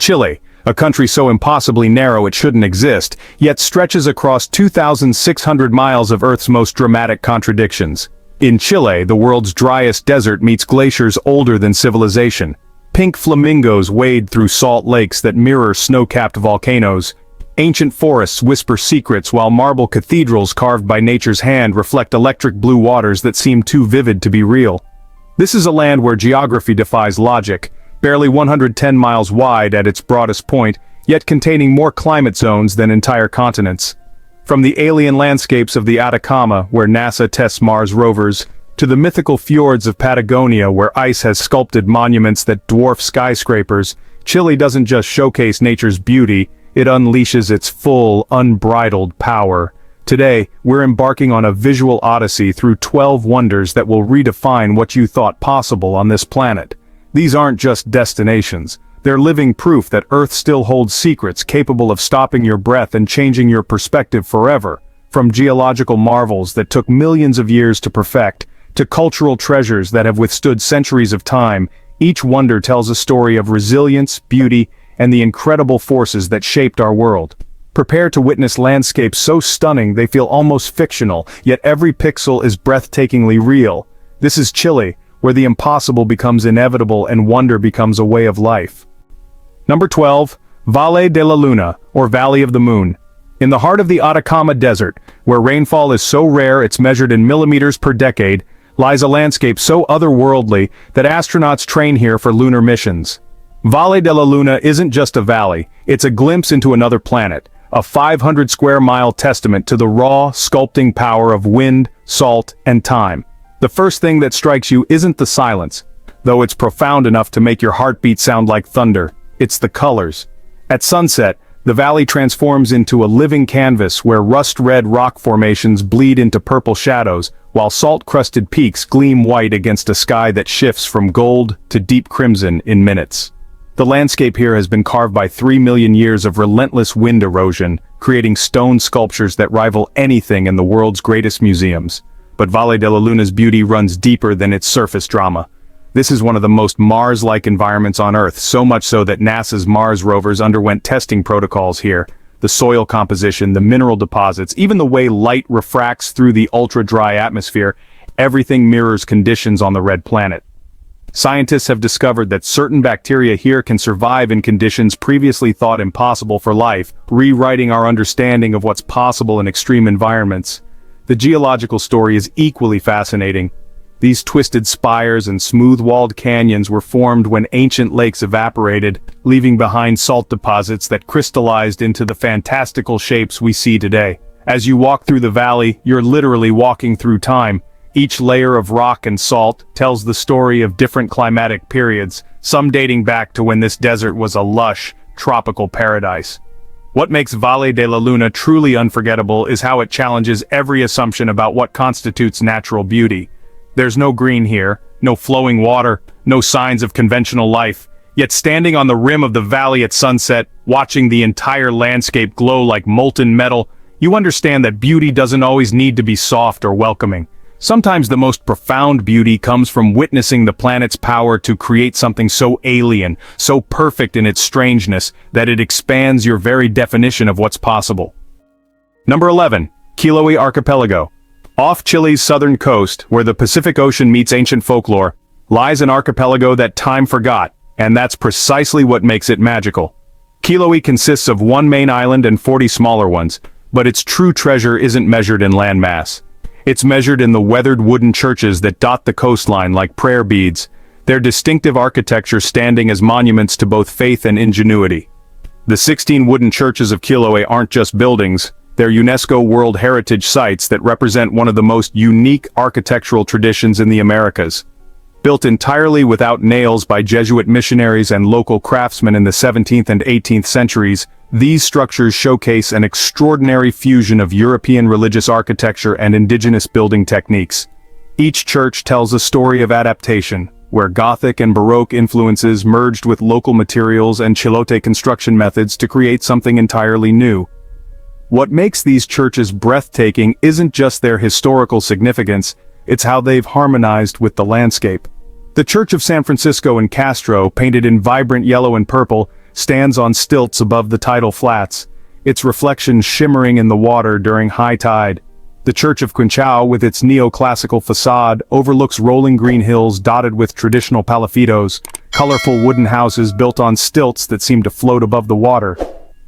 Chile, a country so impossibly narrow it shouldn't exist, yet stretches across 2,600 miles of Earth's most dramatic contradictions. In Chile, the world's driest desert meets glaciers older than civilization. Pink flamingos wade through salt lakes that mirror snow-capped volcanoes. Ancient forests whisper secrets while marble cathedrals carved by nature's hand reflect electric blue waters that seem too vivid to be real. This is a land where geography defies logic, barely 110 miles wide at its broadest point, yet containing more climate zones than entire continents. From the alien landscapes of the Atacama, where NASA tests Mars rovers, to the mythical fjords of Patagonia where ice has sculpted monuments that dwarf skyscrapers, Chile doesn't just showcase nature's beauty, it unleashes its full, unbridled power. Today, we're embarking on a visual odyssey through 12 wonders that will redefine what you thought possible on this planet. These aren't just destinations. They're living proof that Earth still holds secrets capable of stopping your breath and changing your perspective forever. From geological marvels that took millions of years to perfect, to cultural treasures that have withstood centuries of time, each wonder tells a story of resilience, beauty, and the incredible forces that shaped our world. Prepare to witness landscapes so stunning they feel almost fictional, yet every pixel is breathtakingly real. This is Chile, where the impossible becomes inevitable and wonder becomes a way of life. Number 12. Valle de la Luna, or Valley of the Moon. In the heart of the Atacama Desert, where rainfall is so rare it's measured in millimeters per decade, lies a landscape so otherworldly that astronauts train here for lunar missions. Valle de la Luna isn't just a valley, it's a glimpse into another planet, a 500-square-mile testament to the raw, sculpting power of wind, salt, and time. The first thing that strikes you isn't the silence, though it's profound enough to make your heartbeat sound like thunder. It's the colors. At sunset, the valley transforms into a living canvas where rust-red rock formations bleed into purple shadows, while salt-crusted peaks gleam white against a sky that shifts from gold to deep crimson in minutes. The landscape here has been carved by 3 million years of relentless wind erosion, creating stone sculptures that rival anything in the world's greatest museums. But Valle de la Luna's beauty runs deeper than its surface drama. This is one of the most Mars-like environments on Earth, so much so that NASA's Mars rovers underwent testing protocols here. The soil composition, the mineral deposits, even the way light refracts through the ultra-dry atmosphere, everything mirrors conditions on the red planet. Scientists have discovered that certain bacteria here can survive in conditions previously thought impossible for life, rewriting our understanding of what's possible in extreme environments. The geological story is equally fascinating. These twisted spires and smooth-walled canyons were formed when ancient lakes evaporated, leaving behind salt deposits that crystallized into the fantastical shapes we see today. As you walk through the valley, you're literally walking through time. Each layer of rock and salt tells the story of different climatic periods, some dating back to when this desert was a lush, tropical paradise. What makes Valle de la Luna truly unforgettable is how it challenges every assumption about what constitutes natural beauty. There's no green here, no flowing water, no signs of conventional life. Yet standing on the rim of the valley at sunset, watching the entire landscape glow like molten metal, you understand that beauty doesn't always need to be soft or welcoming. Sometimes the most profound beauty comes from witnessing the planet's power to create something so alien, so perfect in its strangeness, that it expands your very definition of what's possible. Number 11. Chiloé Archipelago. Off Chile's southern coast, where the Pacific Ocean meets ancient folklore, lies an archipelago that time forgot, and that's precisely what makes it magical. Chiloé consists of one main island and 40 smaller ones, but its true treasure isn't measured in landmass. It's measured in the weathered wooden churches that dot the coastline like prayer beads, their distinctive architecture standing as monuments to both faith and ingenuity. The 16 wooden churches of Chiloé aren't just buildings, they're UNESCO World Heritage Sites that represent one of the most unique architectural traditions in the Americas. Built entirely without nails by Jesuit missionaries and local craftsmen in the 17th and 18th centuries, these structures showcase an extraordinary fusion of European religious architecture and indigenous building techniques. Each church tells a story of adaptation, where Gothic and Baroque influences merged with local materials and Chilote construction methods to create something entirely new. What makes these churches breathtaking isn't just their historical significance, it's how they've harmonized with the landscape. The Church of San Francisco in Castro, painted in vibrant yellow and purple, stands on stilts above the tidal flats, its reflection shimmering in the water during high tide. The Church of Quinchao, with its neoclassical facade, overlooks rolling green hills dotted with traditional palafitos, colorful wooden houses built on stilts that seem to float above the water.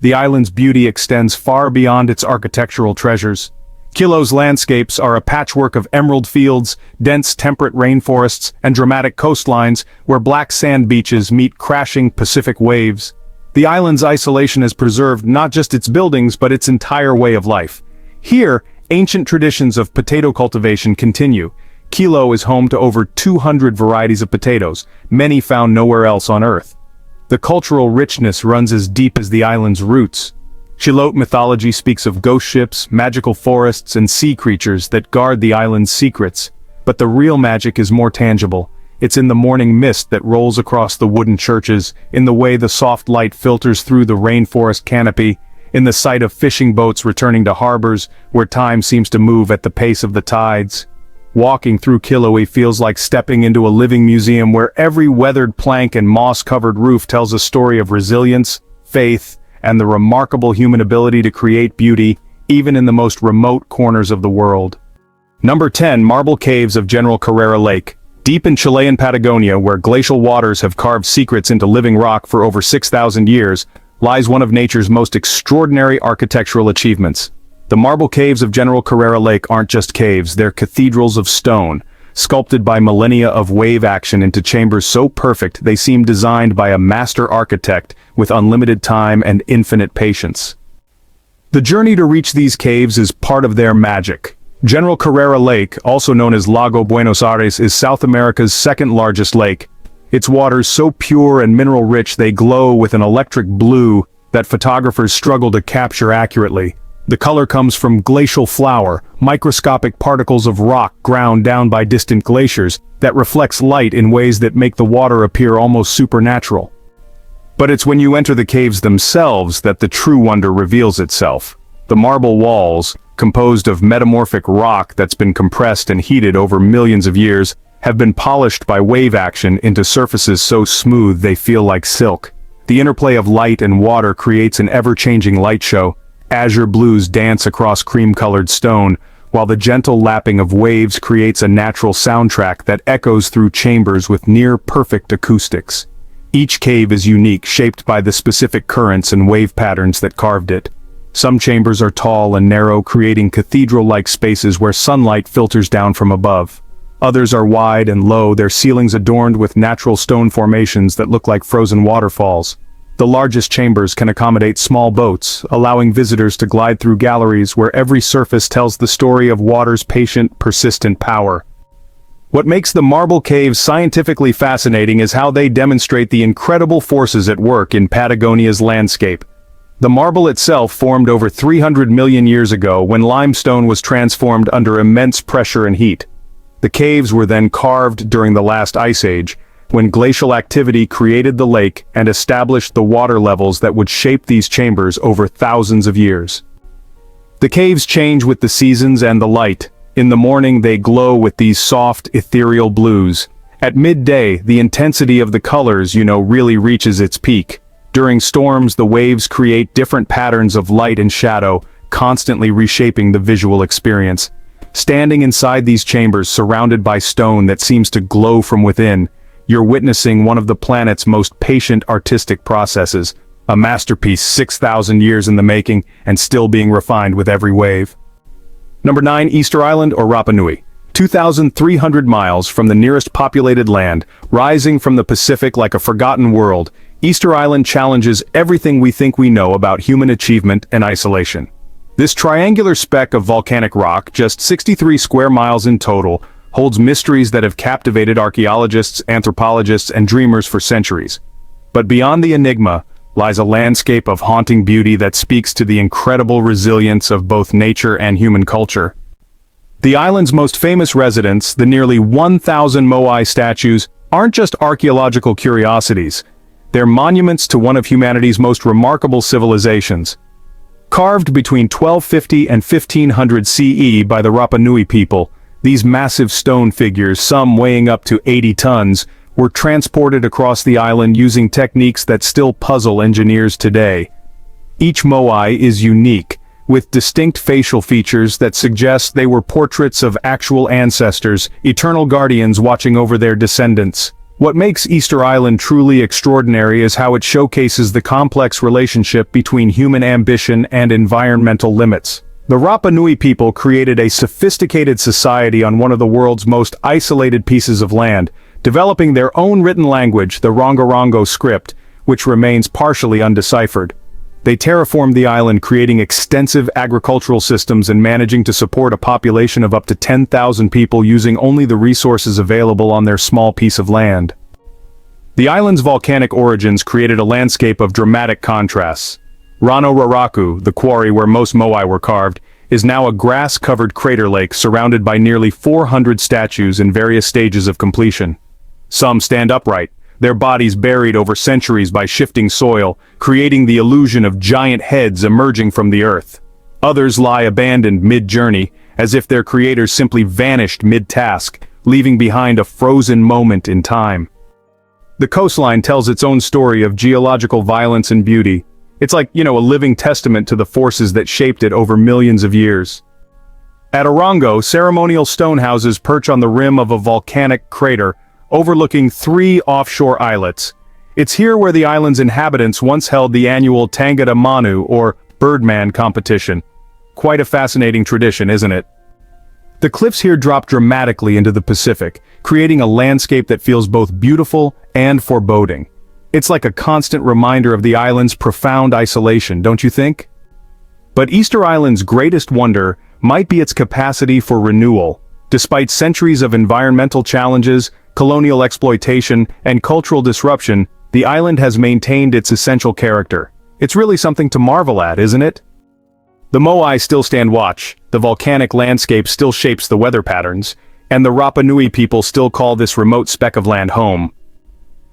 The island's beauty extends far beyond its architectural treasures. Quilo's landscapes are a patchwork of emerald fields, dense temperate rainforests, and dramatic coastlines where black sand beaches meet crashing Pacific waves. The island's isolation has preserved not just its buildings but its entire way of life. Here, ancient traditions of potato cultivation continue. Quilo is home to over 200 varieties of potatoes, many found nowhere else on Earth. The cultural richness runs as deep as the island's roots. Chilote mythology speaks of ghost ships, magical forests, and sea creatures that guard the island's secrets. But the real magic is more tangible. It's in the morning mist that rolls across the wooden churches, in the way the soft light filters through the rainforest canopy, in the sight of fishing boats returning to harbors, where time seems to move at the pace of the tides. Walking through Kilauea feels like stepping into a living museum where every weathered plank and moss-covered roof tells a story of resilience, faith, and the remarkable human ability to create beauty, even in the most remote corners of the world. Number 10. Marble Caves of General Carrera Lake. Deep in Chilean Patagonia, where glacial waters have carved secrets into living rock for over 6,000 years, lies one of nature's most extraordinary architectural achievements. The marble caves of General Carrera Lake aren't just caves, they're cathedrals of stone, sculpted by millennia of wave action into chambers so perfect they seem designed by a master architect with unlimited time and infinite patience. The journey to reach these caves is part of their magic. General Carrera Lake, also known as Lago Buenos Aires, is South America's second largest lake. Its waters so pure and mineral-rich they glow with an electric blue that photographers struggle to capture accurately. The color comes from glacial flour, microscopic particles of rock ground down by distant glaciers, that reflects light in ways that make the water appear almost supernatural. But it's when you enter the caves themselves that the true wonder reveals itself. The marble walls, composed of metamorphic rock that's been compressed and heated over millions of years, have been polished by wave action into surfaces so smooth they feel like silk. The interplay of light and water creates an ever-changing light show. Azure blues dance across cream-colored stone, while the gentle lapping of waves creates a natural soundtrack that echoes through chambers with near-perfect acoustics. Each cave is unique, shaped by the specific currents and wave patterns that carved it. Some chambers are tall and narrow, creating cathedral-like spaces where sunlight filters down from above. Others are wide and low, their ceilings adorned with natural stone formations that look like frozen waterfalls. The largest chambers can accommodate small boats, allowing visitors to glide through galleries where every surface tells the story of water's patient, persistent power. What makes the marble caves scientifically fascinating is how they demonstrate the incredible forces at work in Patagonia's landscape. The marble itself formed over 300 million years ago when limestone was transformed under immense pressure and heat. The caves were then carved during the last ice age, when glacial activity created the lake and established the water levels that would shape these chambers over thousands of years. The caves change with the seasons and the light. In the morning they glow with these soft, ethereal blues. At midday, the intensity of the colors, really reaches its peak. During storms, the waves create different patterns of light and shadow, constantly reshaping the visual experience. Standing inside these chambers surrounded by stone that seems to glow from within, you're witnessing one of the planet's most patient artistic processes, a masterpiece 6,000 years in the making and still being refined with every wave. Number 9. Easter Island or Rapa Nui. 2,300 miles from the nearest populated land, rising from the Pacific like a forgotten world, Easter Island challenges everything we think we know about human achievement and isolation. This triangular speck of volcanic rock, just 63 square miles in total, holds mysteries that have captivated archaeologists, anthropologists, and dreamers for centuries. But beyond the enigma lies a landscape of haunting beauty that speaks to the incredible resilience of both nature and human culture. The island's most famous residents, the nearly 1,000 Moai statues, aren't just archaeological curiosities. They're monuments to one of humanity's most remarkable civilizations. Carved between 1250 and 1500 CE by the Rapa Nui people, these massive stone figures, some weighing up to 80 tons, were transported across the island using techniques that still puzzle engineers today. Each moai is unique, with distinct facial features that suggest they were portraits of actual ancestors, eternal guardians watching over their descendants. What makes Easter Island truly extraordinary is how it showcases the complex relationship between human ambition and environmental limits. The Rapa Nui people created a sophisticated society on one of the world's most isolated pieces of land, developing their own written language, the Rongorongo script, which remains partially undeciphered. They terraformed the island, creating extensive agricultural systems and managing to support a population of up to 10,000 people using only the resources available on their small piece of land. The island's volcanic origins created a landscape of dramatic contrasts. Rano Raraku, the quarry where most moai were carved, is now a grass-covered crater lake surrounded by nearly 400 statues in various stages of completion. Some stand upright, their bodies buried over centuries by shifting soil, creating the illusion of giant heads emerging from the earth. Others lie abandoned mid-journey, as if their creators simply vanished mid-task, leaving behind a frozen moment in time. The coastline tells its own story of geological violence and beauty. It's like, a living testament to the forces that shaped it over millions of years. At Orongo, ceremonial stone houses perch on the rim of a volcanic crater, overlooking 3 offshore islets. It's here where the island's inhabitants once held the annual Tangata Manu, or Birdman competition. Quite a fascinating tradition, isn't it? The cliffs here drop dramatically into the Pacific, creating a landscape that feels both beautiful and foreboding. It's like a constant reminder of the island's profound isolation, don't you think? But Easter Island's greatest wonder might be its capacity for renewal. Despite centuries of environmental challenges, colonial exploitation, and cultural disruption, the island has maintained its essential character. It's really something to marvel at, isn't it? The moai still stand watch, the volcanic landscape still shapes the weather patterns, and the Rapa Nui people still call this remote speck of land home.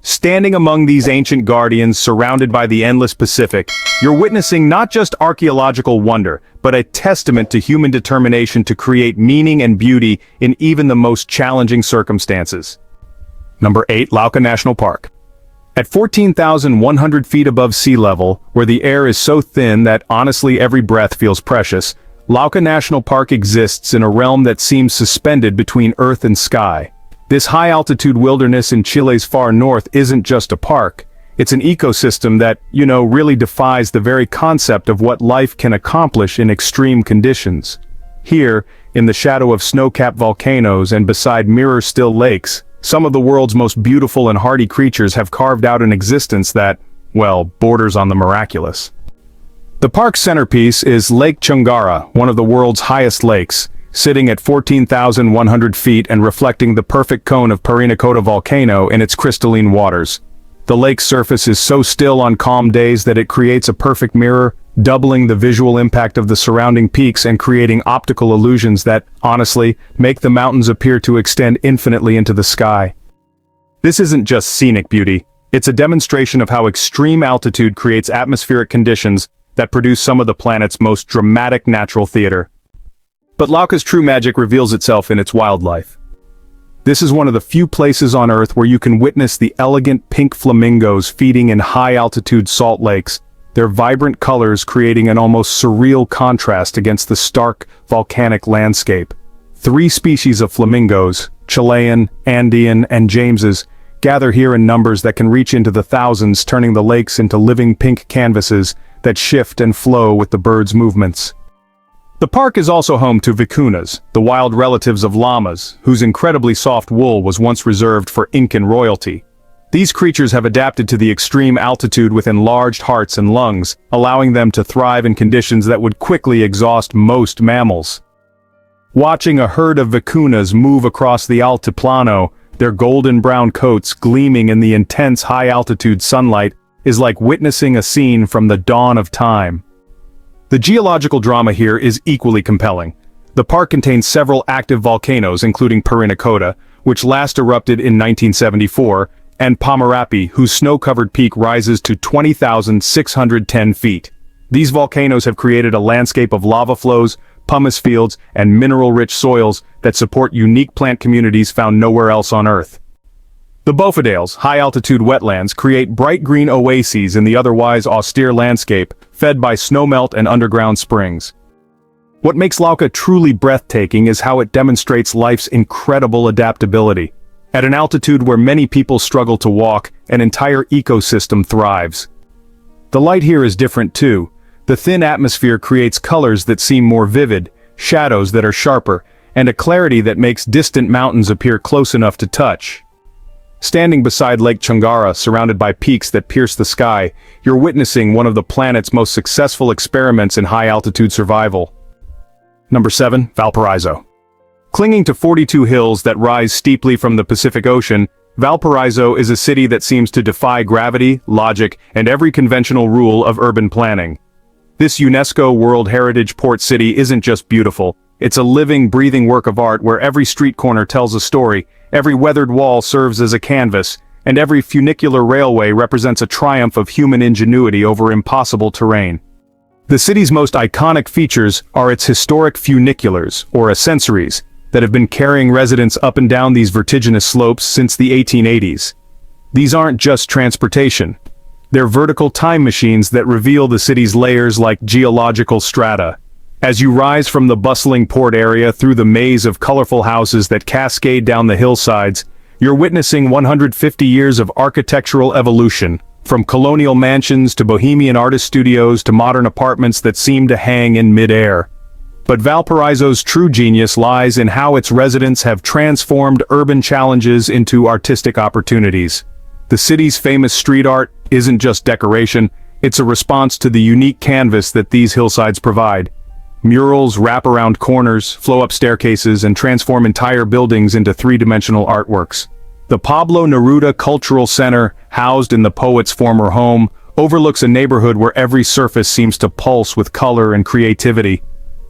Standing among these ancient guardians surrounded by the endless Pacific, you're witnessing not just archaeological wonder, but a testament to human determination to create meaning and beauty in even the most challenging circumstances. Number 8. Lauca National Park. At 14,100 feet above sea level, where the air is so thin that honestly every breath feels precious, Lauca National Park exists in a realm that seems suspended between earth and sky. This high-altitude wilderness in Chile's far north isn't just a park, it's an ecosystem that, really defies the very concept of what life can accomplish in extreme conditions. Here, in the shadow of snow-capped volcanoes and beside mirror-still lakes, some of the world's most beautiful and hardy creatures have carved out an existence that, borders on the miraculous. The park's centerpiece is Lake Chungara, one of the world's highest lakes, sitting at 14,100 feet and reflecting the perfect cone of Parinacota volcano in its crystalline waters. The lake's surface is so still on calm days that it creates a perfect mirror, doubling the visual impact of the surrounding peaks and creating optical illusions that, honestly, make the mountains appear to extend infinitely into the sky. This isn't just scenic beauty, it's a demonstration of how extreme altitude creates atmospheric conditions that produce some of the planet's most dramatic natural theater. But Lauca's true magic reveals itself in its wildlife. This is one of the few places on Earth where you can witness the elegant pink flamingos feeding in high-altitude salt lakes, their vibrant colors creating an almost surreal contrast against the stark, volcanic landscape. 3 species of flamingos, Chilean, Andean, and James's, gather here in numbers that can reach into the thousands, turning the lakes into living pink canvases that shift and flow with the birds' movements. The park is also home to vicuñas, the wild relatives of llamas, whose incredibly soft wool was once reserved for Incan royalty. These creatures have adapted to the extreme altitude with enlarged hearts and lungs, allowing them to thrive in conditions that would quickly exhaust most mammals. Watching a herd of vicuñas move across the altiplano, their golden-brown coats gleaming in the intense high-altitude sunlight, is like witnessing a scene from the dawn of time. The geological drama here is equally compelling. The park contains several active volcanoes including Parinacota, which last erupted in 1974, and Pomerape, whose snow-covered peak rises to 20,610 feet. These volcanoes have created a landscape of lava flows, pumice fields, and mineral-rich soils that support unique plant communities found nowhere else on Earth. The Bofedales, high-altitude wetlands, create bright green oases in the otherwise austere landscape, fed by snowmelt and underground springs. What makes Lauca truly breathtaking is how it demonstrates life's incredible adaptability. At an altitude where many people struggle to walk, an entire ecosystem thrives. The light here is different too. The thin atmosphere creates colors that seem more vivid, shadows that are sharper, and a clarity that makes distant mountains appear close enough to touch. Standing beside Lake Chungara, surrounded by peaks that pierce the sky, you're witnessing one of the planet's most successful experiments in high-altitude survival. Number 7. Valparaiso. Clinging to 42 hills that rise steeply from the Pacific Ocean, Valparaiso is a city that seems to defy gravity, logic, and every conventional rule of urban planning. This UNESCO World Heritage port city isn't just beautiful, it's a living, breathing work of art where every street corner tells a story, every weathered wall serves as a canvas, and every funicular railway represents a triumph of human ingenuity over impossible terrain. The city's most iconic features are its historic funiculars, or ascensories, that have been carrying residents up and down these vertiginous slopes since the 1880s. These aren't just transportation. They're vertical time machines that reveal the city's layers like geological strata. As you rise from the bustling port area through the maze of colorful houses that cascade down the hillsides, you're witnessing 150 years of architectural evolution, from colonial mansions to bohemian artist studios to modern apartments that seem to hang in mid-air. But Valparaiso's true genius lies in how its residents have transformed urban challenges into artistic opportunities. The city's famous street art isn't just decoration, it's a response to the unique canvas that these hillsides provide. Murals wrap around corners, flow up staircases, and transform entire buildings into three-dimensional artworks. The Pablo Neruda Cultural Center, housed in the poet's former home, overlooks a neighborhood where every surface seems to pulse with color and creativity.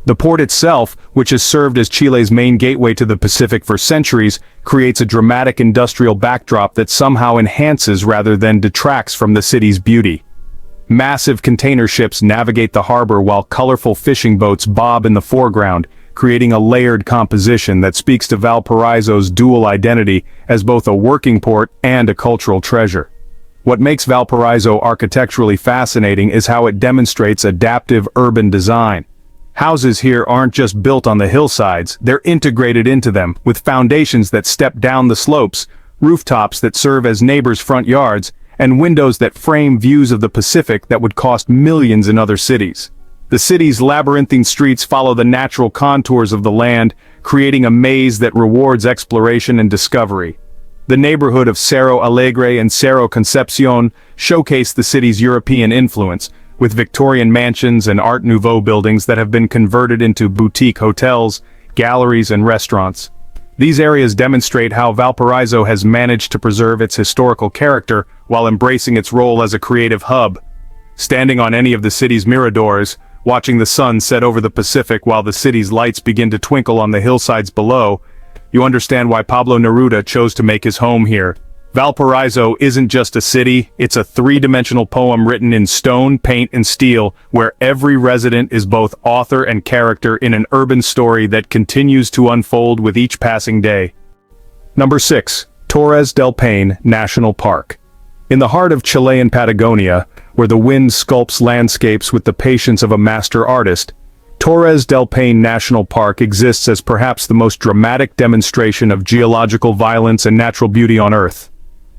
The port itself, which has served as Chile's main gateway to the Pacific for centuries, creates a dramatic industrial backdrop that somehow enhances rather than detracts from the city's beauty. Massive container ships navigate the harbor while colorful fishing boats bob in the foreground, creating a layered composition that speaks to Valparaiso's dual identity as both a working port and a cultural treasure. What makes Valparaiso architecturally fascinating is how it demonstrates adaptive urban design. Houses here aren't just built on the hillsides, they're integrated into them, with foundations that step down the slopes, rooftops that serve as neighbors' front yards, and windows that frame views of the Pacific that would cost millions in other cities. The city's labyrinthine streets follow the natural contours of the land, creating a maze that rewards exploration and discovery. The neighborhood of Cerro Alegre and Cerro Concepcion showcase the city's European influence, with Victorian mansions and Art Nouveau buildings that have been converted into boutique hotels, galleries, and restaurants. These areas demonstrate how Valparaiso has managed to preserve its historical character while embracing its role as a creative hub. Standing on any of the city's miradors, watching the sun set over the Pacific while the city's lights begin to twinkle on the hillsides below, you understand why Pablo Neruda chose to make his home here. Valparaiso isn't just a city, it's a three-dimensional poem written in stone, paint, and steel, where every resident is both author and character in an urban story that continues to unfold with each passing day. Number 6. Torres del Paine National Park. In the heart of Chilean Patagonia, where the wind sculpts landscapes with the patience of a master artist, Torres del Paine National Park exists as perhaps the most dramatic demonstration of geological violence and natural beauty on Earth.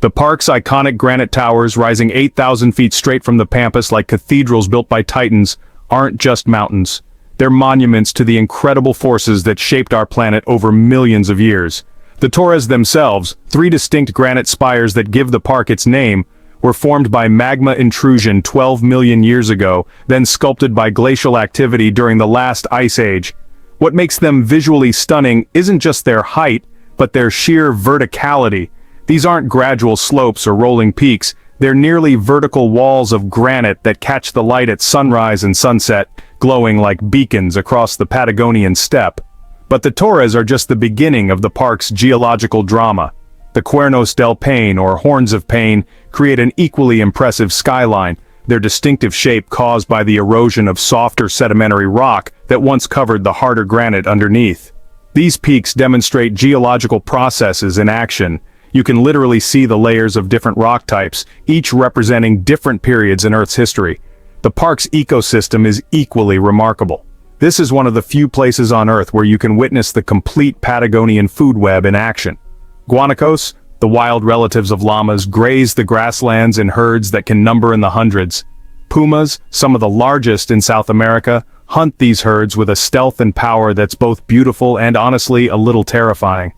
The park's iconic granite towers, rising 8,000 feet straight from the pampas like cathedrals built by titans, aren't just mountains. They're monuments to the incredible forces that shaped our planet over millions of years. The Torres themselves, three distinct granite spires that give the park its name, were formed by magma intrusion 12 million years ago, then sculpted by glacial activity during the last ice age. What makes them visually stunning isn't just their height, but their sheer verticality. These aren't gradual slopes or rolling peaks, they're nearly vertical walls of granite that catch the light at sunrise and sunset, glowing like beacons across the Patagonian steppe. But the Torres are just the beginning of the park's geological drama. The Cuernos del Paine, or Horns of Paine, create an equally impressive skyline, their distinctive shape caused by the erosion of softer sedimentary rock that once covered the harder granite underneath. These peaks demonstrate geological processes in action, You can literally see the layers of different rock types, each representing different periods in Earth's history. The park's ecosystem is equally remarkable. This is one of the few places on Earth where you can witness the complete Patagonian food web in action. Guanacos, the wild relatives of llamas, graze the grasslands in herds that can number in the hundreds. Pumas, some of the largest in South America, hunt these herds with a stealth and power that's both beautiful and honestly a little terrifying.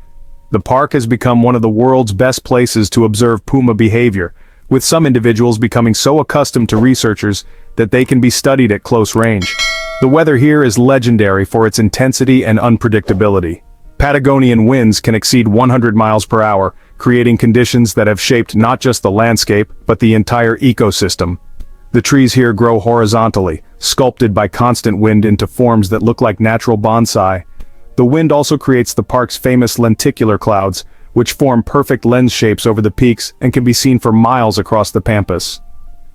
The park has become one of the world's best places to observe puma behavior, with some individuals becoming so accustomed to researchers that they can be studied at close range. The weather here is legendary for its intensity and unpredictability. Patagonian winds can exceed 100 miles per hour, creating conditions that have shaped not just the landscape, but the entire ecosystem. The trees here grow horizontally, sculpted by constant wind into forms that look like natural bonsai. The wind also creates the park's famous lenticular clouds, which form perfect lens shapes over the peaks and can be seen for miles across the pampas.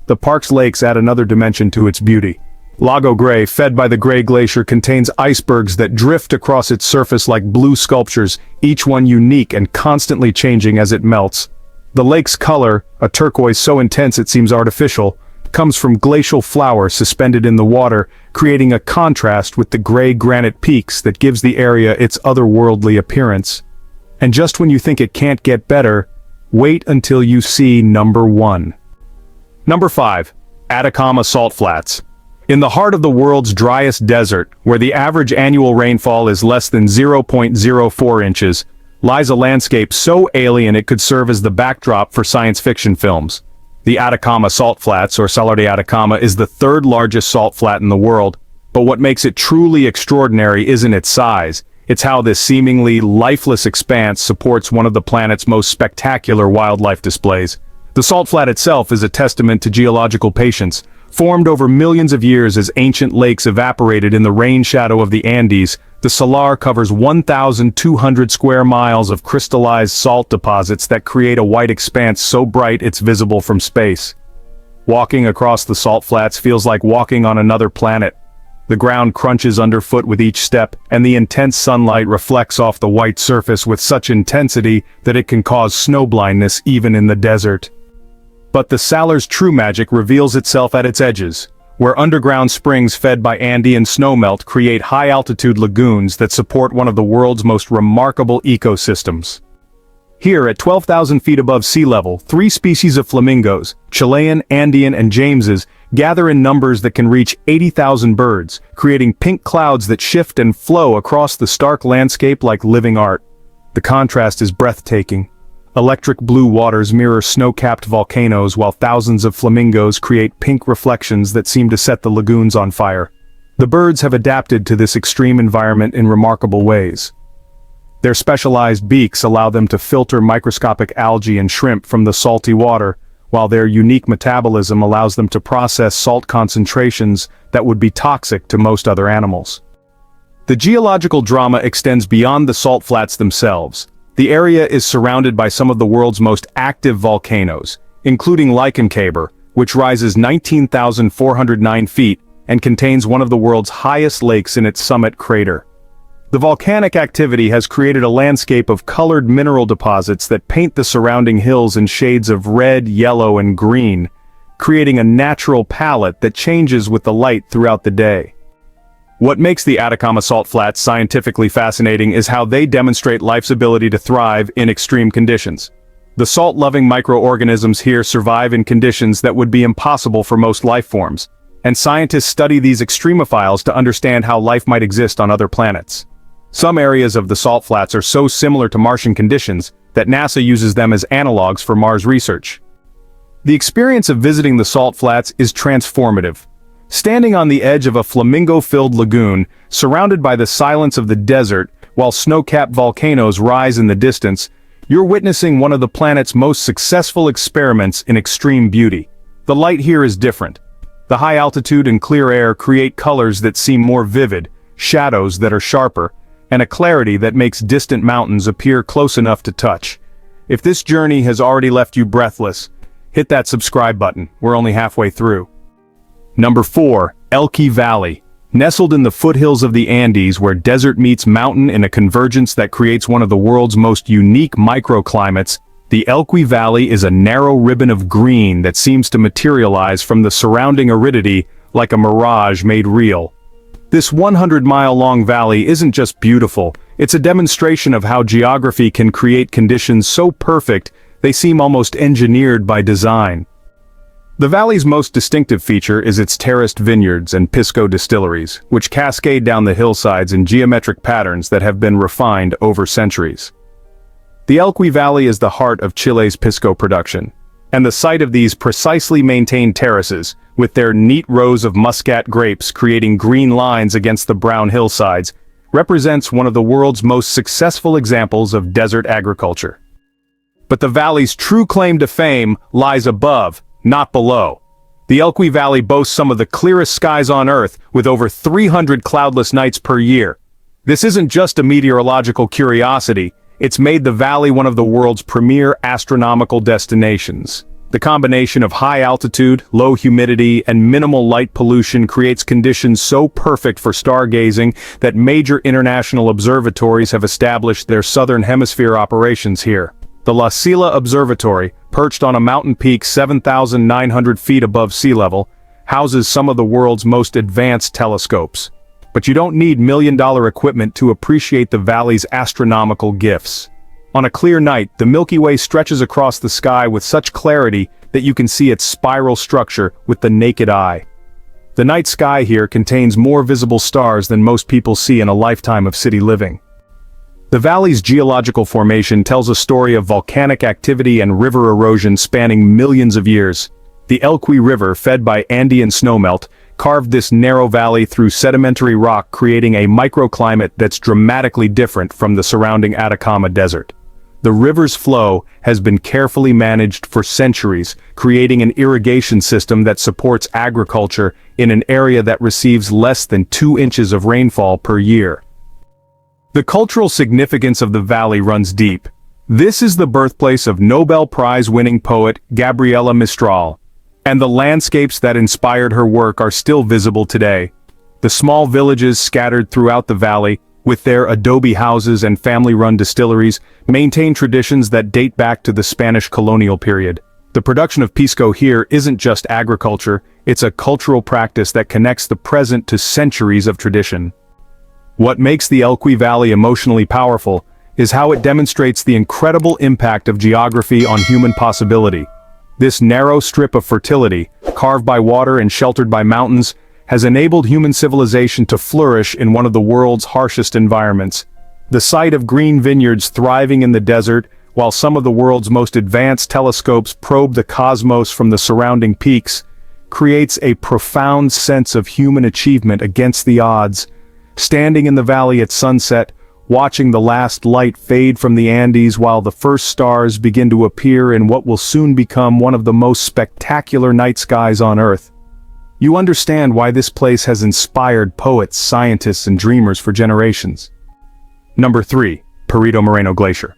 The park's lakes add another dimension to its beauty. Lago Grey, fed by the Grey Glacier, contains icebergs that drift across its surface like blue sculptures, each one unique and constantly changing as it melts. The lake's color, a turquoise so intense it seems artificial, comes from glacial flowers suspended in the water, creating a contrast with the gray granite peaks that gives the area its otherworldly appearance. And just when you think it can't get better, wait until you see number 1. Number 5. Atacama Salt Flats. In the heart of the world's driest desert, where the average annual rainfall is less than 0.04 inches, lies a landscape so alien it could serve as the backdrop for science fiction films. The Atacama Salt Flats, or Salar de Atacama, is the third largest salt flat in the world, but what makes it truly extraordinary isn't its size, it's how this seemingly lifeless expanse supports one of the planet's most spectacular wildlife displays. The salt flat itself is a testament to geological patience. Formed over millions of years as ancient lakes evaporated in the rain shadow of the Andes, the Salar covers 1,200 square miles of crystallized salt deposits that create a white expanse so bright it's visible from space. Walking across the salt flats feels like walking on another planet. The ground crunches underfoot with each step, and the intense sunlight reflects off the white surface with such intensity that it can cause snowblindness even in the desert. But the Salar's true magic reveals itself at its edges, where underground springs fed by Andean snowmelt create high-altitude lagoons that support one of the world's most remarkable ecosystems. Here, at 12,000 feet above sea level, 3 species of flamingos, Chilean, Andean, and Jameses, gather in numbers that can reach 80,000 birds, creating pink clouds that shift and flow across the stark landscape like living art. The contrast is breathtaking. Electric blue waters mirror snow-capped volcanoes while thousands of flamingos create pink reflections that seem to set the lagoons on fire. The birds have adapted to this extreme environment in remarkable ways. Their specialized beaks allow them to filter microscopic algae and shrimp from the salty water, while their unique metabolism allows them to process salt concentrations that would be toxic to most other animals. The geological drama extends beyond the salt flats themselves. The area is surrounded by some of the world's most active volcanoes, including Lichen, which rises 19,409 feet and contains one of the world's highest lakes in its summit crater. The volcanic activity has created a landscape of colored mineral deposits that paint the surrounding hills in shades of red, yellow, and green, creating a natural palette that changes with the light throughout the day. What makes the Atacama Salt Flats scientifically fascinating is how they demonstrate life's ability to thrive in extreme conditions. The salt-loving microorganisms here survive in conditions that would be impossible for most life forms, and scientists study these extremophiles to understand how life might exist on other planets. Some areas of the salt flats are so similar to Martian conditions that NASA uses them as analogs for Mars research. The experience of visiting the salt flats is transformative. Standing on the edge of a flamingo-filled lagoon, surrounded by the silence of the desert, while snow-capped volcanoes rise in the distance, you're witnessing one of the planet's most successful experiments in extreme beauty. The light here is different. The high altitude and clear air create colors that seem more vivid, shadows that are sharper, and a clarity that makes distant mountains appear close enough to touch. If this journey has already left you breathless, hit that subscribe button. We're only halfway through. Number 4. Elqui Valley. Nestled in the foothills of the Andes where desert meets mountain in a convergence that creates one of the world's most unique microclimates, The Elqui Valley is a narrow ribbon of green that seems to materialize from the surrounding aridity like a mirage made real. This 100-mile-long valley isn't just beautiful, it's a demonstration of how geography can create conditions so perfect they seem almost engineered by design. The valley's most distinctive feature is its terraced vineyards and pisco distilleries, which cascade down the hillsides in geometric patterns that have been refined over centuries. The Elqui Valley is the heart of Chile's pisco production, and the site of these precisely maintained terraces, with their neat rows of muscat grapes creating green lines against the brown hillsides, represents one of the world's most successful examples of desert agriculture. But the valley's true claim to fame lies above, not below. The Elqui Valley boasts some of the clearest skies on Earth, with over 300 cloudless nights per year. This isn't just a meteorological curiosity, it's made the valley one of the world's premier astronomical destinations. The combination of high altitude, low humidity, and minimal light pollution creates conditions so perfect for stargazing that major international observatories have established their southern hemisphere operations here. The La Silla Observatory, perched on a mountain peak 7,900 feet above sea level, houses some of the world's most advanced telescopes. But you don't need million-dollar equipment to appreciate the valley's astronomical gifts. On a clear night, the Milky Way stretches across the sky with such clarity that you can see its spiral structure with the naked eye. The night sky here contains more visible stars than most people see in a lifetime of city living. The valley's geological formation tells a story of volcanic activity and river erosion spanning millions of years. The Elqui River, fed by Andean snowmelt, carved this narrow valley through sedimentary rock, creating a microclimate that's dramatically different from the surrounding Atacama Desert. The river's flow has been carefully managed for centuries, creating an irrigation system that supports agriculture in an area that receives less than 2 inches of rainfall per year. The cultural significance of the valley runs deep. This is the birthplace of Nobel Prize-winning poet Gabriela Mistral, and the landscapes that inspired her work are still visible today. The small villages scattered throughout the valley, with their adobe houses and family-run distilleries, maintain traditions that date back to the Spanish colonial period. The production of pisco here isn't just agriculture, it's a cultural practice that connects the present to centuries of tradition. What makes the Elqui Valley emotionally powerful is how it demonstrates the incredible impact of geography on human possibility. This narrow strip of fertility, carved by water and sheltered by mountains, has enabled human civilization to flourish in one of the world's harshest environments. The sight of green vineyards thriving in the desert, while some of the world's most advanced telescopes probe the cosmos from the surrounding peaks, creates a profound sense of human achievement against the odds. Standing in the valley at sunset, watching the last light fade from the Andes while the first stars begin to appear in what will soon become one of the most spectacular night skies on Earth. You understand why this place has inspired poets, scientists, and dreamers for generations. Number 3. Perito Moreno Glacier.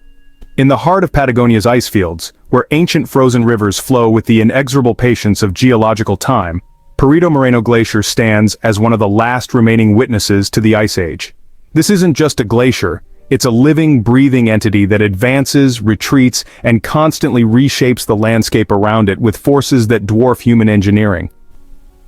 In the heart of Patagonia's ice fields, where ancient frozen rivers flow with the inexorable patience of geological time, Perito Moreno Glacier stands as one of the last remaining witnesses to the Ice Age. This isn't just a glacier, it's a living, breathing entity that advances, retreats, and constantly reshapes the landscape around it with forces that dwarf human engineering.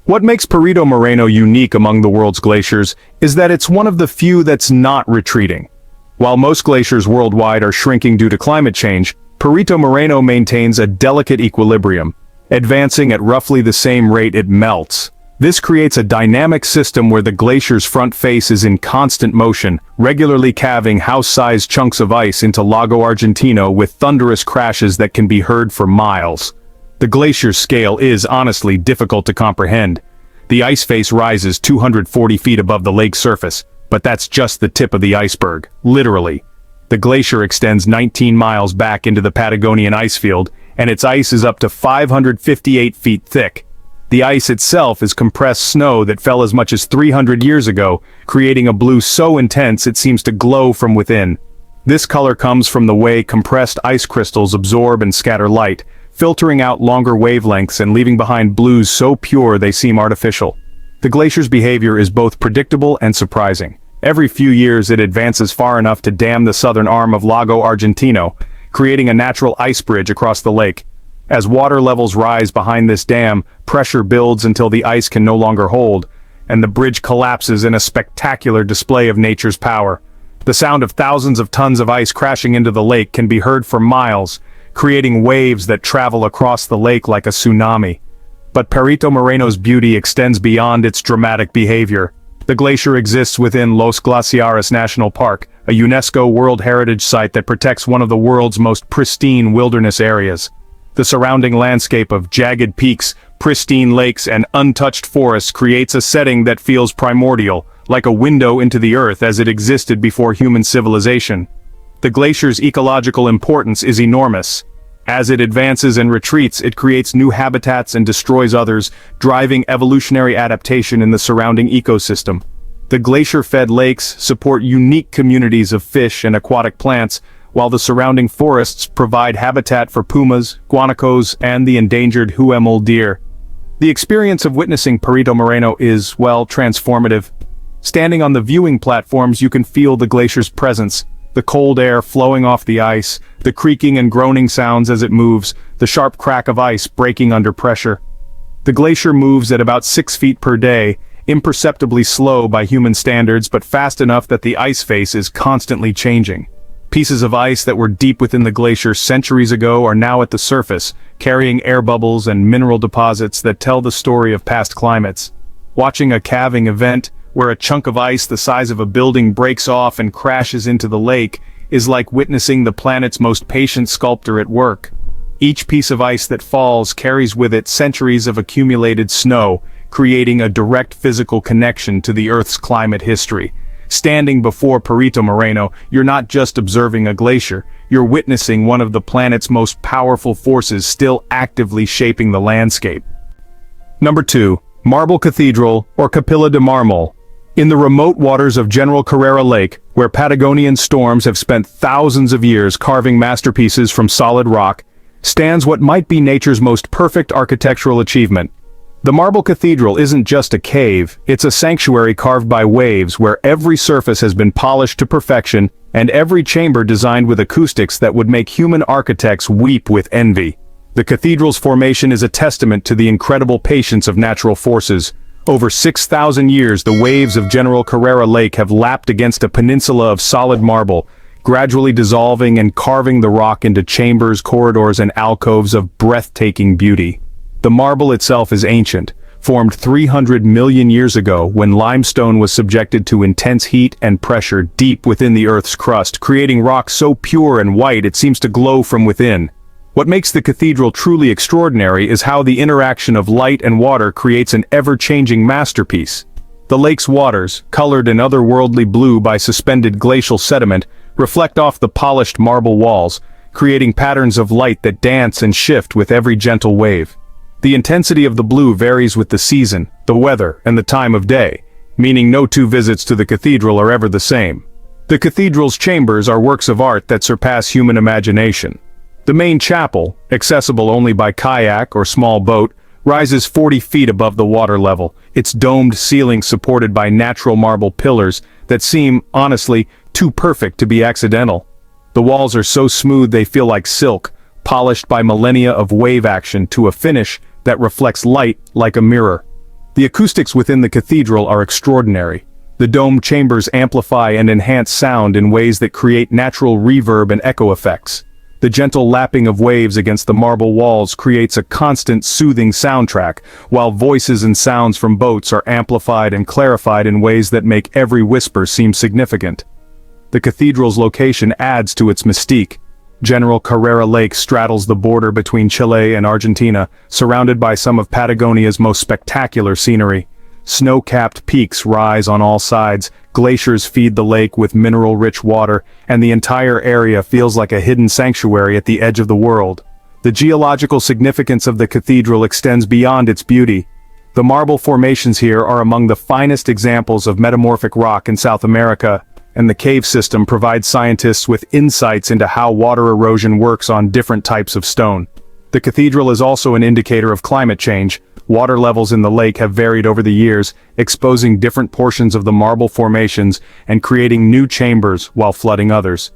What makes Perito Moreno unique among the world's glaciers is that it's one of the few that's not retreating. While most glaciers worldwide are shrinking due to climate change, Perito Moreno maintains a delicate equilibrium, advancing at roughly the same rate it melts. This creates a dynamic system where the glacier's front face is in constant motion, regularly calving house-sized chunks of ice into Lago Argentino with thunderous crashes that can be heard for miles. The glacier's scale is honestly difficult to comprehend. The ice face rises 240 feet above the lake's surface, but that's just the tip of the iceberg, literally. The glacier extends 19 miles back into the Patagonian ice field, and its ice is up to 558 feet thick. The ice itself is compressed snow that fell as much as 300 years ago, creating a blue so intense it seems to glow from within. This color comes from the way compressed ice crystals absorb and scatter light, filtering out longer wavelengths and leaving behind blues so pure they seem artificial. The glacier's behavior is both predictable and surprising. Every few years it advances far enough to dam the southern arm of Lago Argentino, creating a natural ice bridge across the lake. As water levels rise behind this dam, pressure builds until the ice can no longer hold, and the bridge collapses in a spectacular display of nature's power. The sound of thousands of tons of ice crashing into the lake can be heard for miles, creating waves that travel across the lake like a tsunami. But Perito Moreno's beauty extends beyond its dramatic behavior. The glacier exists within Los Glaciares National Park, a UNESCO World Heritage Site that protects one of the world's most pristine wilderness areas. The surrounding landscape of jagged peaks, pristine lakes, and untouched forests creates a setting that feels primordial, like a window into the earth as it existed before human civilization. The glacier's ecological importance is enormous. As it advances and retreats, it creates new habitats and destroys others, driving evolutionary adaptation in the surrounding ecosystem. The glacier-fed lakes support unique communities of fish and aquatic plants, while the surrounding forests provide habitat for pumas, guanacos, and the endangered huemul deer. The experience of witnessing Perito Moreno is, well, transformative. Standing on the viewing platforms, you can feel the glacier's presence, the cold air flowing off the ice, the creaking and groaning sounds as it moves, the sharp crack of ice breaking under pressure. The glacier moves at about 6 feet per day, imperceptibly slow by human standards but fast enough that the ice face is constantly changing. Pieces of ice that were deep within the glacier centuries ago are now at the surface, carrying air bubbles and mineral deposits that tell the story of past climates. Watching a calving event, where a chunk of ice the size of a building breaks off and crashes into the lake, is like witnessing the planet's most patient sculptor at work. Each piece of ice that falls carries with it centuries of accumulated snow, creating a direct physical connection to the Earth's climate history. Standing before Perito Moreno, you're not just observing a glacier, you're witnessing one of the planet's most powerful forces still actively shaping the landscape. Number 2. Marble Cathedral, or Capilla de Marmol. In the remote waters of General Carrera Lake, where Patagonian storms have spent thousands of years carving masterpieces from solid rock, stands what might be nature's most perfect architectural achievement. The Marble Cathedral isn't just a cave, it's a sanctuary carved by waves where every surface has been polished to perfection and every chamber designed with acoustics that would make human architects weep with envy. The cathedral's formation is a testament to the incredible patience of natural forces. Over 6,000 years, the waves of General Carrera Lake have lapped against a peninsula of solid marble, gradually dissolving and carving the rock into chambers, corridors, and alcoves of breathtaking beauty. The marble itself is ancient, formed 300 million years ago when limestone was subjected to intense heat and pressure deep within the Earth's crust, creating rock so pure and white it seems to glow from within. What makes the cathedral truly extraordinary is how the interaction of light and water creates an ever-changing masterpiece. The lake's waters, colored an otherworldly blue by suspended glacial sediment, reflect off the polished marble walls, creating patterns of light that dance and shift with every gentle wave. The intensity of the blue varies with the season, the weather, and the time of day, meaning no two visits to the cathedral are ever the same. The cathedral's chambers are works of art that surpass human imagination. The main chapel, accessible only by kayak or small boat, rises 40 feet above the water level, its domed ceiling supported by natural marble pillars that seem, honestly, too perfect to be accidental. The walls are so smooth they feel like silk, polished by millennia of wave action to a finish that reflects light like a mirror. The acoustics within the cathedral are extraordinary. The domed chambers amplify and enhance sound in ways that create natural reverb and echo effects. The gentle lapping of waves against the marble walls creates a constant soothing soundtrack, while voices and sounds from boats are amplified and clarified in ways that make every whisper seem significant. The cathedral's location adds to its mystique. General Carrera Lake straddles the border between Chile and Argentina, surrounded by some of Patagonia's most spectacular scenery. Snow-capped peaks rise on all sides, glaciers feed the lake with mineral-rich water, and the entire area feels like a hidden sanctuary at the edge of the world. The geological significance of the cathedral extends beyond its beauty. The marble formations here are among the finest examples of metamorphic rock in South America, and the cave system provides scientists with insights into how water erosion works on different types of stone. The cathedral is also an indicator of climate change. Water levels in the lake have varied over the years, exposing different portions of the marble formations and creating new chambers while flooding others.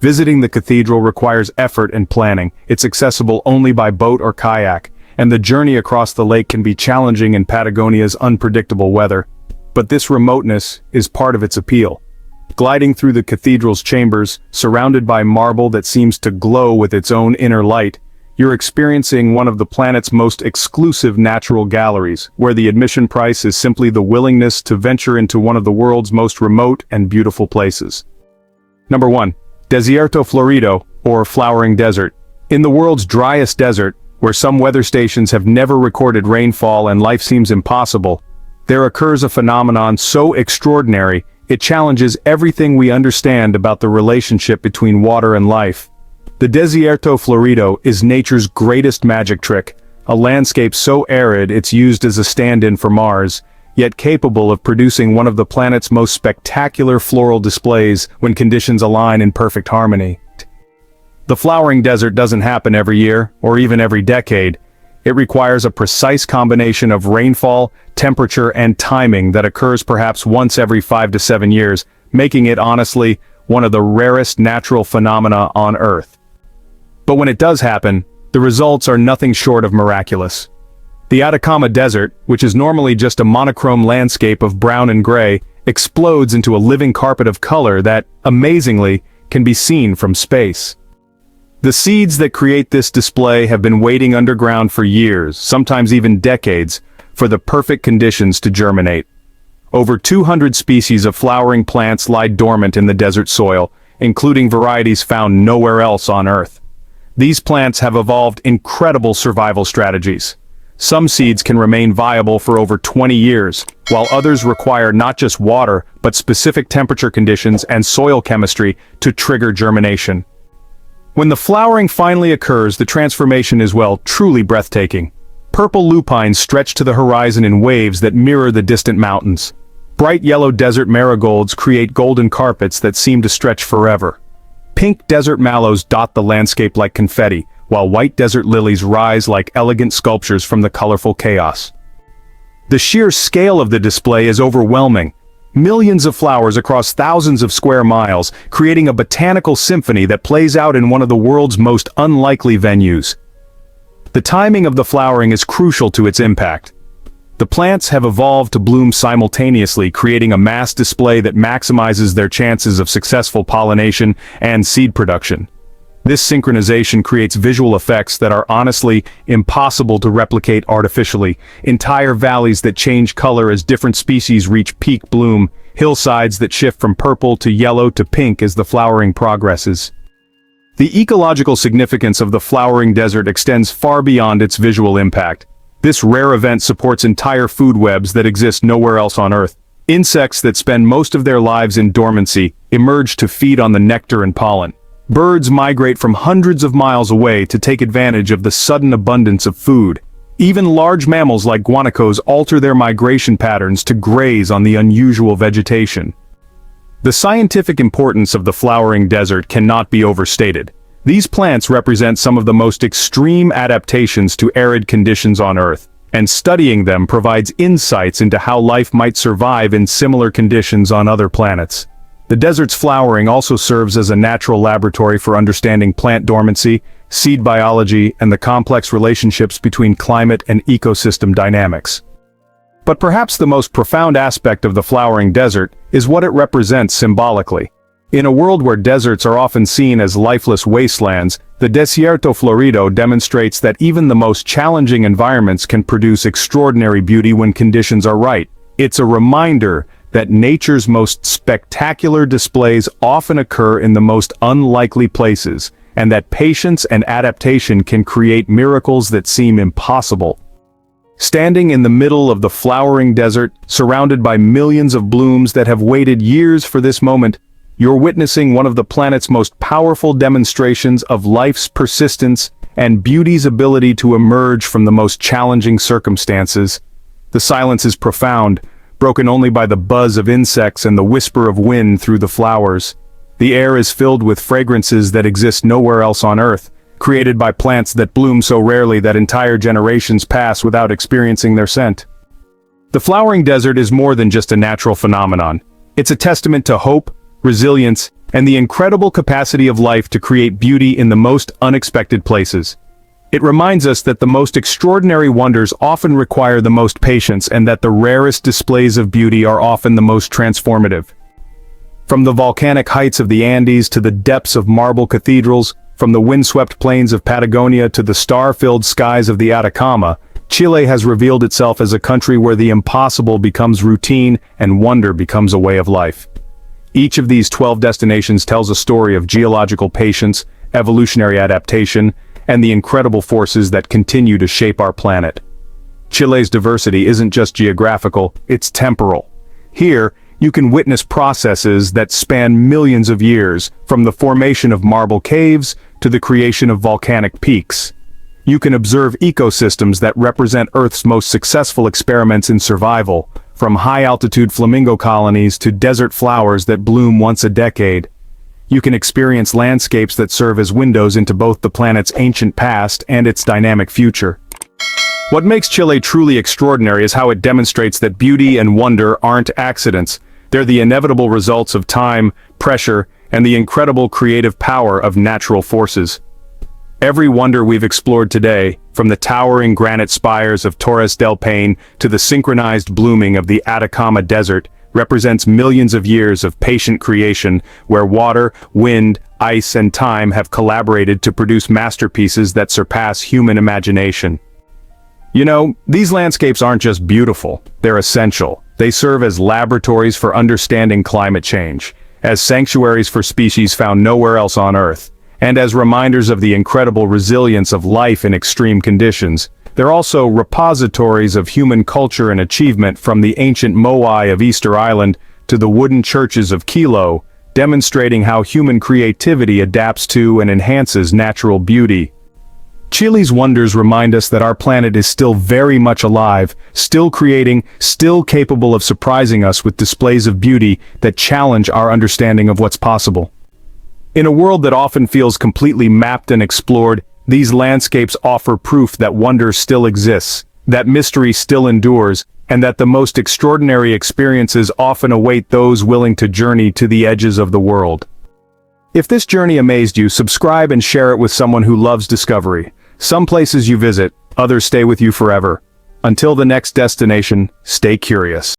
Visiting the cathedral requires effort and planning. It's accessible only by boat or kayak, and the journey across the lake can be challenging in Patagonia's unpredictable weather. But this remoteness is part of its appeal. Gliding through the cathedral's chambers, surrounded by marble that seems to glow with its own inner light, you're experiencing one of the planet's most exclusive natural galleries, where the admission price is simply the willingness to venture into one of the world's most remote and beautiful places. Number 1. Desierto Florido, or Flowering Desert. In the world's driest desert, where some weather stations have never recorded rainfall and life seems impossible, there occurs a phenomenon so extraordinary, it challenges everything we understand about the relationship between water and life. The Desierto Florido is nature's greatest magic trick, a landscape so arid it's used as a stand-in for Mars, yet capable of producing one of the planet's most spectacular floral displays when conditions align in perfect harmony. The flowering desert doesn't happen every year, or even every decade. It requires a precise combination of rainfall, temperature, and timing that occurs perhaps once every 5 to 7 years, making it honestly one of the rarest natural phenomena on Earth. But when it does happen, the results are nothing short of miraculous. The Atacama Desert, which is normally just a monochrome landscape of brown and gray, explodes into a living carpet of color that, amazingly, can be seen from space. The seeds that create this display have been waiting underground for years, sometimes even decades, for the perfect conditions to germinate. Over 200 species of flowering plants lie dormant in the desert soil, including varieties found nowhere else on Earth. These plants have evolved incredible survival strategies. Some seeds can remain viable for over 20 years, while others require not just water, but specific temperature conditions and soil chemistry to trigger germination. When the flowering finally occurs, the transformation is, well, truly breathtaking. Purple lupines stretch to the horizon in waves that mirror the distant mountains. Bright yellow desert marigolds create golden carpets that seem to stretch forever. Pink desert mallows dot the landscape like confetti, while white desert lilies rise like elegant sculptures from the colorful chaos. The sheer scale of the display is overwhelming. Millions of flowers across thousands of square miles, creating a botanical symphony that plays out in one of the world's most unlikely venues. The timing of the flowering is crucial to its impact. The plants have evolved to bloom simultaneously, creating a mass display that maximizes their chances of successful pollination and seed production. This synchronization creates visual effects that are honestly impossible to replicate artificially. Entire valleys that change color as different species reach peak bloom, hillsides that shift from purple to yellow to pink as the flowering progresses. The ecological significance of the flowering desert extends far beyond its visual impact. This rare event supports entire food webs that exist nowhere else on Earth. Insects that spend most of their lives in dormancy emerge to feed on the nectar and pollen. Birds migrate from hundreds of miles away to take advantage of the sudden abundance of food. Even large mammals like guanacos alter their migration patterns to graze on the unusual vegetation. The scientific importance of the flowering desert cannot be overstated. These plants represent some of the most extreme adaptations to arid conditions on Earth, and studying them provides insights into how life might survive in similar conditions on other planets. The desert's flowering also serves as a natural laboratory for understanding plant dormancy, seed biology, and the complex relationships between climate and ecosystem dynamics. But perhaps the most profound aspect of the flowering desert is what it represents symbolically. In a world where deserts are often seen as lifeless wastelands, the Desierto Florido demonstrates that even the most challenging environments can produce extraordinary beauty when conditions are right. It's a reminder that nature's most spectacular displays often occur in the most unlikely places, and that patience and adaptation can create miracles that seem impossible. Standing in the middle of the flowering desert, surrounded by millions of blooms that have waited years for this moment, you're witnessing one of the planet's most powerful demonstrations of life's persistence and beauty's ability to emerge from the most challenging circumstances. The silence is profound, broken only by the buzz of insects and the whisper of wind through the flowers. The air is filled with fragrances that exist nowhere else on Earth, created by plants that bloom so rarely that entire generations pass without experiencing their scent. The flowering desert is more than just a natural phenomenon. It's a testament to hope, resilience, and the incredible capacity of life to create beauty in the most unexpected places. It reminds us that the most extraordinary wonders often require the most patience and that the rarest displays of beauty are often the most transformative. From the volcanic heights of the Andes to the depths of marble cathedrals, from the windswept plains of Patagonia to the star-filled skies of the Atacama, Chile has revealed itself as a country where the impossible becomes routine and wonder becomes a way of life. Each of these 12 destinations tells a story of geological patience, evolutionary adaptation, and the incredible forces that continue to shape our planet. Chile's diversity isn't just geographical, it's temporal. Here, you can witness processes that span millions of years, from the formation of marble caves to the creation of volcanic peaks. You can observe ecosystems that represent Earth's most successful experiments in survival, from high-altitude flamingo colonies to desert flowers that bloom once a decade. You can experience landscapes that serve as windows into both the planet's ancient past and its dynamic future. What makes Chile truly extraordinary is how it demonstrates that beauty and wonder aren't accidents. They're the inevitable results of time, pressure, and the incredible creative power of natural forces. Every wonder we've explored today, from the towering granite spires of Torres del Paine to the synchronized blooming of the Atacama Desert, represents millions of years of patient creation where water, wind, ice, and time have collaborated to produce masterpieces that surpass human imagination. You know, these landscapes aren't just beautiful, they're essential. They serve as laboratories for understanding climate change, as sanctuaries for species found nowhere else on Earth, and as reminders of the incredible resilience of life in extreme conditions. They're also repositories of human culture and achievement, from the ancient moai of Easter Island to the wooden churches of Quilo, demonstrating how human creativity adapts to and enhances natural beauty. Chile's wonders remind us that our planet is still very much alive, still creating, still capable of surprising us with displays of beauty that challenge our understanding of what's possible. In a world that often feels completely mapped and explored, these landscapes offer proof that wonder still exists, that mystery still endures, and that the most extraordinary experiences often await those willing to journey to the edges of the world. If this journey amazed you, subscribe and share it with someone who loves discovery. Some places you visit, others stay with you forever. Until the next destination, stay curious.